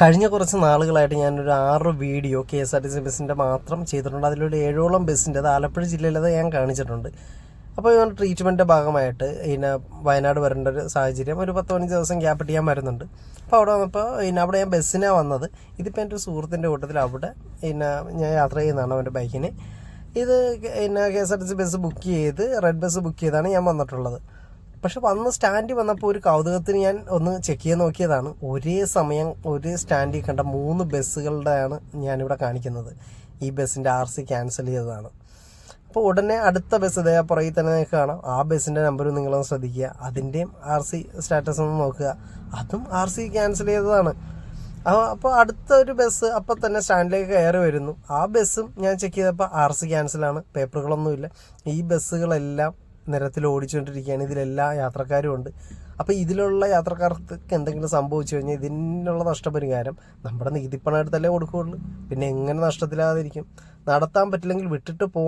കഴിഞ്ഞ കുറച്ച് നാളുകളായിട്ട് ഞാനൊരു 6 വീഡിയോ KSRTC ബസ്സിൻ്റെ മാത്രം ചെയ്തിട്ടുണ്ട്. അതിലൊരു 7ഓളം ബസ്സിൻ്റെ അത് ആലപ്പുഴ ജില്ലയിലത് ഞാൻ കാണിച്ചിട്ടുണ്ട്. അപ്പോൾ ഞാൻ ട്രീറ്റ്മെൻറ്റിൻ്റെ ഭാഗമായിട്ട് വയനാട് വരേണ്ട ഒരു സാഹചര്യം, ഒരു 10-15 ദിവസം ഗ്യാപ്പ് ഇട്ട് ഞാൻ വരുന്നുണ്ട്. അപ്പോൾ അവിടെ വന്നപ്പോൾ അവിടെ ഞാൻ ബസ്സിനാണ് വന്നത്. ഇതിപ്പോൾ എൻ്റെ ഒരു സുഹൃത്തിൻ്റെ കൂട്ടത്തിൽ അവിടെ ഞാൻ യാത്ര ചെയ്യുന്നതാണ് അവൻ്റെ ബൈക്കിന്. ഇത് KSRTC ബസ് ബുക്ക് ചെയ്ത് റെഡ് ബസ് ബുക്ക് ചെയ്താണ് ഞാൻ വന്നിട്ടുള്ളത്. പക്ഷെ വന്ന് സ്റ്റാൻഡിൽ വന്നപ്പോൾ ഒരു കൗതുകത്തിന് ഞാൻ ഒന്ന് ചെക്ക് ചെയ്ത് നോക്കിയതാണ്. ഒരേ സമയം ഒരേ സ്റ്റാൻഡിൽ കണ്ട 3 ബസ്സുകളുടെയാണ് ഞാനിവിടെ കാണിക്കുന്നത്. ഈ ബസ്സിൻ്റെ RC ക്യാൻസൽ ചെയ്തതാണ്. അപ്പോൾ ഉടനെ അടുത്ത ബസ് ഇതേ പുറകിൽ തന്നെ നിങ്ങൾക്ക് കാണാം. ആ ബസ്സിൻ്റെ നമ്പർ നിങ്ങളൊന്ന് ശ്രദ്ധിക്കുക, അതിൻ്റെയും RC സ്റ്റാറ്റസ് ഒന്ന് നോക്കുക, അതും RC ക്യാൻസൽ ചെയ്തതാണ്. അപ്പോൾ അടുത്തൊരു ബസ് അപ്പം തന്നെ സ്റ്റാൻഡിലേക്ക് കയറി വരുന്നു. ആ ബസ്സും ഞാൻ ചെക്ക് ചെയ്തപ്പോൾ RC ക്യാൻസലാണ്, പേപ്പറുകളൊന്നുമില്ല. ഈ ബസ്സുകളെല്ലാം നിരത്തിൽ ഓടിച്ചുകൊണ്ടിരിക്കുകയാണ്. ഇതിലെല്ലാ യാത്രക്കാരും ഉണ്ട്. അപ്പോൾ ഇതിലുള്ള യാത്രക്കാർക്ക് എന്തെങ്കിലും സംഭവിച്ചു കഴിഞ്ഞാൽ ഇതിനുള്ള നഷ്ടപരിഹാരം നമ്മുടെ നികുതിപ്പണം എടുത്തല്ലേ കൊടുക്കുകയുള്ളൂ. പിന്നെ എങ്ങനെ നഷ്ടത്തിലാതിരിക്കും? നടത്താൻ പറ്റില്ലെങ്കിൽ വിട്ടിട്ട് പോകണം.